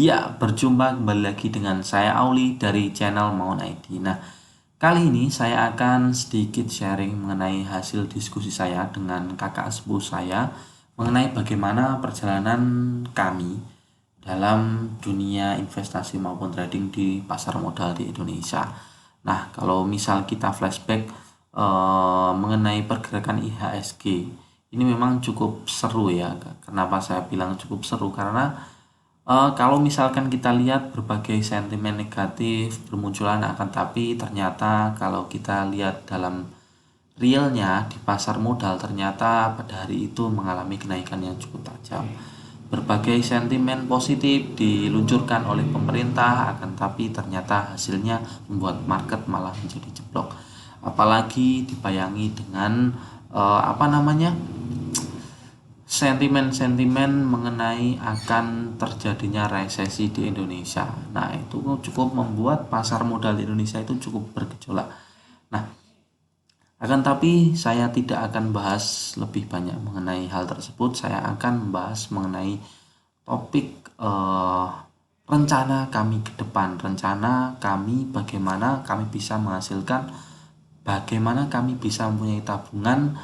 Ya, berjumpa kembali lagi dengan saya Auli dari channel Maun ID. Nah, kali ini saya akan sedikit sharing mengenai hasil diskusi saya dengan kakak sepupu saya mengenai bagaimana perjalanan kami dalam dunia investasi maupun trading di pasar modal di Indonesia. Nah, kalau misal kita flashback mengenai pergerakan IHSG, ini memang cukup seru ya. Kenapa saya bilang cukup seru? Karena kalau misalkan kita lihat berbagai sentimen negatif bermunculan, akan tapi ternyata kalau kita lihat dalam realnya di pasar modal, ternyata pada hari itu mengalami kenaikan yang cukup tajam. Berbagai sentimen positif diluncurkan oleh pemerintah, akan tapi ternyata hasilnya membuat market malah menjadi jeblok. Apalagi dibayangi dengan sentimen-sentimen mengenai akan terjadinya resesi di Indonesia. Nah, itu cukup membuat pasar modal di Indonesia itu cukup bergejolak. Nah, akan tapi saya tidak akan bahas lebih banyak mengenai hal tersebut. Saya akan membahas mengenai topik rencana kami ke depan, rencana kami bagaimana kami bisa menghasilkan, bagaimana kami bisa mempunyai tabungan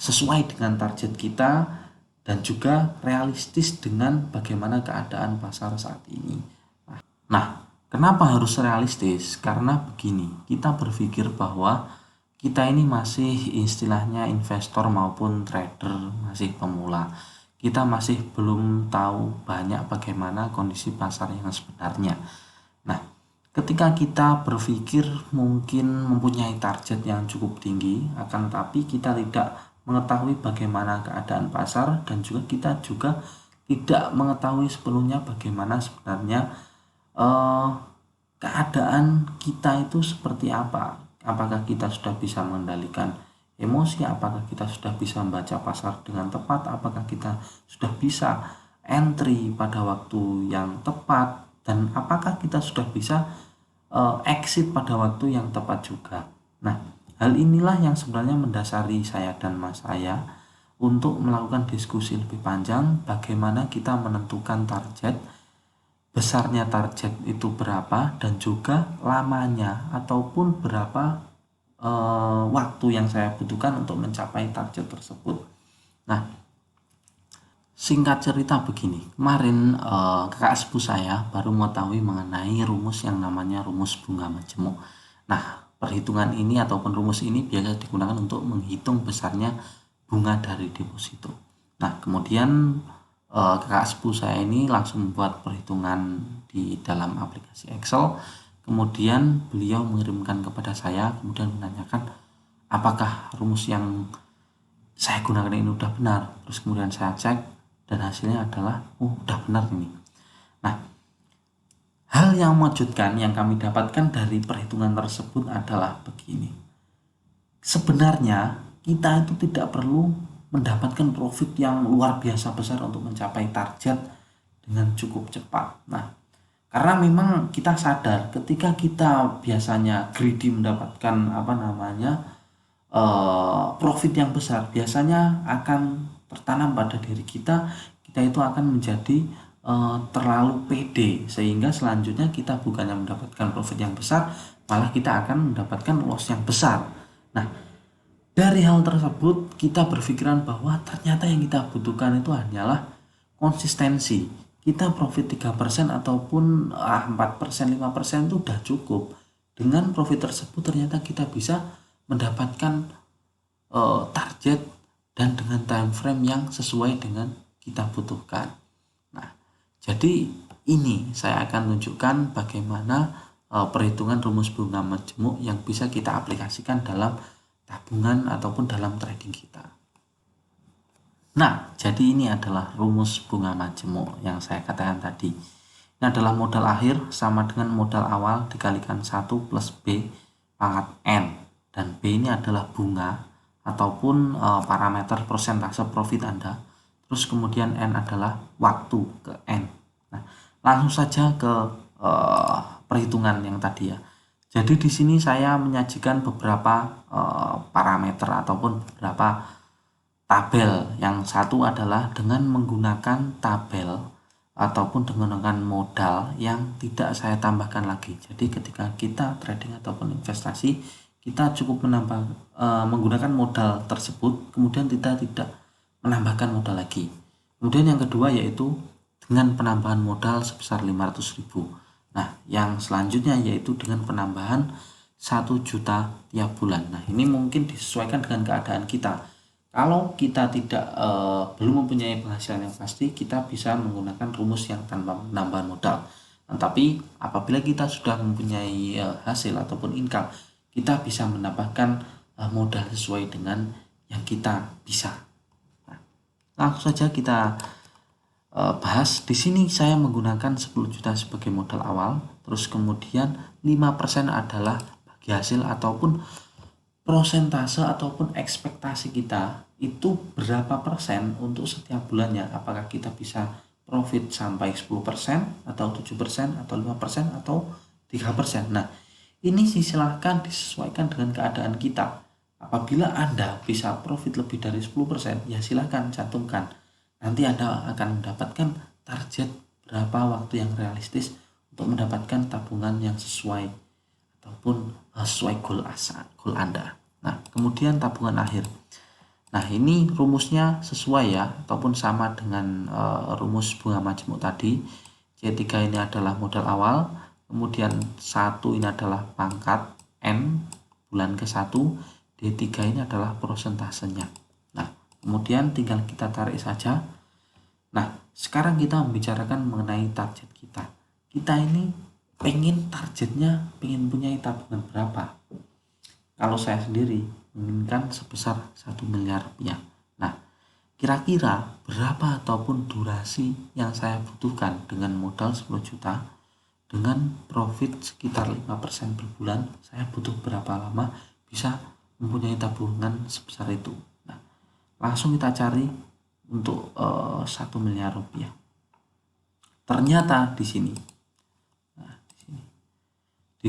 sesuai dengan target kita dan juga realistis dengan bagaimana keadaan pasar saat ini. Nah, kenapa harus realistis? Karena begini, kita berpikir bahwa kita ini masih istilahnya investor maupun trader, masih pemula. Kita masih belum tahu banyak bagaimana kondisi pasar yang sebenarnya. Nah, ketika kita berpikir mungkin mempunyai target yang cukup tinggi, akan tapi kita tidak mengetahui bagaimana keadaan pasar dan juga kita juga tidak mengetahui sepenuhnya bagaimana sebenarnya eh, keadaan kita itu seperti apa. Apakah kita sudah bisa mengendalikan emosi, apakah kita sudah bisa membaca pasar dengan tepat, apakah kita sudah bisa entry pada waktu yang tepat, dan apakah kita sudah bisa exit pada waktu yang tepat juga. Nah, hal inilah yang sebenarnya mendasari saya dan mas saya untuk melakukan diskusi lebih panjang bagaimana kita menentukan target, besarnya target itu berapa, dan juga lamanya ataupun berapa waktu yang saya butuhkan untuk mencapai target tersebut. Nah, singkat cerita begini, kemarin kakak sepupu saya baru mengetahui mengenai rumus yang namanya rumus bunga majemuk. Nah, perhitungan ini ataupun rumus ini biasa digunakan untuk menghitung besarnya bunga dari deposito. Nah, kemudian kakak sepupu saya ini langsung membuat perhitungan di dalam aplikasi Excel. Kemudian beliau mengirimkan kepada saya, kemudian menanyakan apakah rumus yang saya gunakan ini udah benar. Terus kemudian saya cek dan hasilnya adalah udah benar ini. Nah, hal yang mengejutkan yang kami dapatkan dari perhitungan tersebut adalah begini. Sebenarnya kita itu tidak perlu mendapatkan profit yang luar biasa besar untuk mencapai target dengan cukup cepat. Nah, karena memang kita sadar ketika kita biasanya greedy mendapatkan profit yang besar, biasanya akan tertanam pada diri kita itu akan menjadi terlalu pede, sehingga selanjutnya kita bukannya mendapatkan profit yang besar, malah kita akan mendapatkan loss yang besar. Nah, dari hal tersebut kita berpikiran bahwa ternyata yang kita butuhkan itu hanyalah konsistensi. Kita profit 3% ataupun 4%, 5% itu udah cukup. Dengan profit tersebut ternyata kita bisa mendapatkan target dan dengan time frame yang sesuai dengan kita butuhkan. Nah, jadi ini saya akan tunjukkan bagaimana perhitungan rumus bunga majemuk yang bisa kita aplikasikan dalam tabungan ataupun dalam trading kita. Nah, jadi ini adalah rumus bunga majemuk yang saya katakan tadi. Ini adalah modal akhir sama dengan modal awal dikalikan 1 plus B pangkat N. Dan B ini adalah bunga ataupun parameter persentase profit Anda. Terus kemudian N adalah waktu ke N. Nah, langsung saja ke perhitungan yang tadi ya. Jadi di sini saya menyajikan beberapa parameter ataupun beberapa tabel. Yang satu adalah dengan menggunakan tabel ataupun menggunakan modal yang tidak saya tambahkan lagi. Jadi ketika kita trading ataupun investasi, kita cukup menggunakan modal tersebut, kemudian kita tidak menambahkan modal lagi. Kemudian yang kedua yaitu dengan penambahan modal sebesar 500.000. Nah, yang selanjutnya yaitu dengan penambahan 1 juta tiap bulan. Nah, ini mungkin disesuaikan dengan keadaan kita. Kalau kita belum mempunyai penghasilan yang pasti, kita bisa menggunakan rumus yang tanpa penambahan modal. Tapi apabila kita sudah mempunyai hasil ataupun income, kita bisa menambahkan modal sesuai dengan yang kita bisa. Nah, langsung saja kita bahas. Di sini saya menggunakan 10 juta sebagai modal awal, terus kemudian 5% adalah bagi hasil ataupun prosentase ataupun ekspektasi kita itu berapa persen untuk setiap bulannya. Apakah kita bisa profit sampai 10% atau 7% atau 5% atau 3%. Nah, ini silahkan disesuaikan dengan keadaan kita. Apabila Anda bisa profit lebih dari 10%, ya silahkan cantumkan. Nanti Anda akan mendapatkan target berapa waktu yang realistis untuk mendapatkan tabungan yang sesuai ataupun sesuai goal Anda. Nah, kemudian tabungan akhir. Nah, ini rumusnya sesuai ya, ataupun sama dengan rumus bunga majemuk tadi. C3 ini adalah modal awal, kemudian 1 ini adalah pangkat N bulan ke-1, D3 ini adalah prosentasenya. Nah, kemudian tinggal kita tarik saja. Nah, sekarang kita membicarakan mengenai target kita. Kita ini pengen punya tabungan berapa? Kalau saya sendiri menginginkan sebesar 1 miliar rupiah. Nah, kira-kira berapa ataupun durasi yang saya butuhkan dengan modal 10 juta dengan profit sekitar 5% per bulan, saya butuh berapa lama bisa mempunyai tabungan sebesar itu. Nah, langsung kita cari untuk 1 miliar rupiah. Ternyata di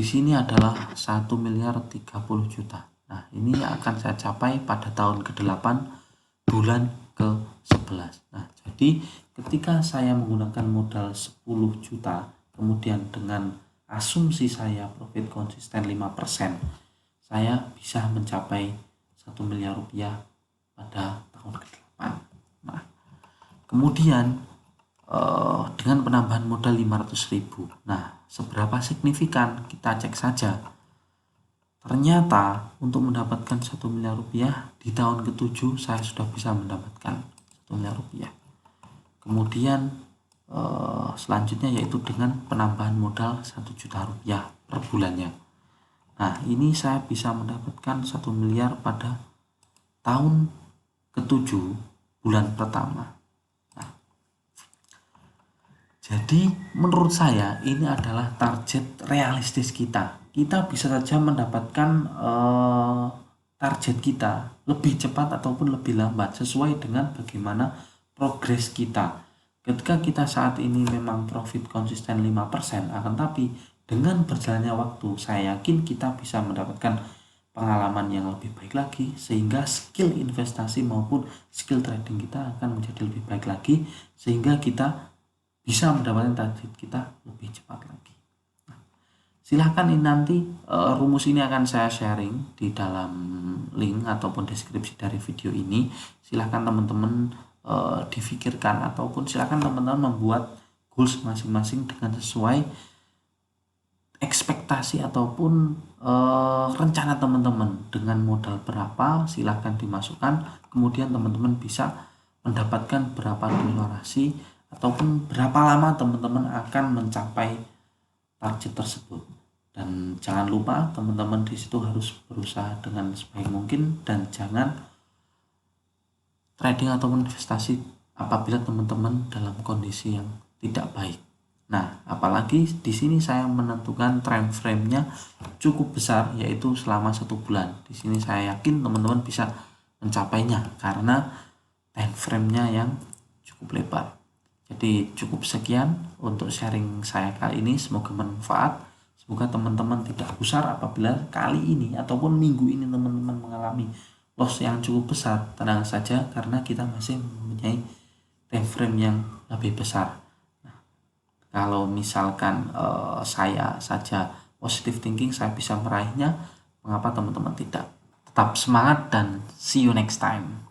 sini adalah 1 miliar 30 juta. Nah, ini akan saya capai pada tahun ke-8 bulan ke-11. Nah, jadi ketika saya menggunakan modal 10 juta, kemudian dengan asumsi saya profit konsisten 5%, saya bisa mencapai 1 miliar rupiah pada tahun ke-8. Nah, kemudian dengan penambahan modal 500.000. Nah, seberapa signifikan kita cek saja. Ternyata untuk mendapatkan 1 miliar rupiah di tahun ke-7 saya sudah bisa mendapatkan 1 miliar rupiah. Kemudian selanjutnya yaitu dengan penambahan modal 1 juta rupiah per bulannya. Nah, ini saya bisa mendapatkan 1 miliar pada tahun ke-7 bulan pertama. Jadi menurut saya ini adalah target realistis kita. Kita bisa saja mendapatkan target kita lebih cepat ataupun lebih lambat sesuai dengan bagaimana progres kita. Ketika kita saat ini memang profit konsisten 5%, akan tapi dengan berjalannya waktu saya yakin kita bisa mendapatkan pengalaman yang lebih baik lagi, sehingga skill investasi maupun skill trading kita akan menjadi lebih baik lagi, sehingga kita bisa mendapatkan target kita lebih cepat lagi. Nah, silahkan ini nanti rumus ini akan saya sharing di dalam link ataupun deskripsi dari video ini. Silahkan teman-teman difikirkan ataupun silahkan teman-teman membuat goals masing-masing dengan sesuai ekspektasi ataupun rencana teman-teman. Dengan modal berapa silahkan dimasukkan, kemudian teman-teman bisa mendapatkan berapa durasi ataupun berapa lama teman-teman akan mencapai target tersebut. Dan jangan lupa teman-teman di situ harus berusaha dengan sebaik mungkin dan jangan trading ataupun investasi apabila teman-teman dalam kondisi yang tidak baik. Nah, apalagi di sini saya menentukan time frame-nya cukup besar, yaitu selama 1 bulan. Di sini saya yakin teman-teman bisa mencapainya karena time frame-nya yang cukup lebar. Jadi cukup sekian untuk sharing saya kali ini, semoga bermanfaat. Semoga teman-teman tidak gusar apabila kali ini ataupun minggu ini teman-teman mengalami loss yang cukup besar. Tenang saja karena kita masih mempunyai time frame yang lebih besar. Nah, Kalau misalkan saya saja positive thinking, saya bisa meraihnya, mengapa teman-teman tidak? Tetap semangat dan see you next time.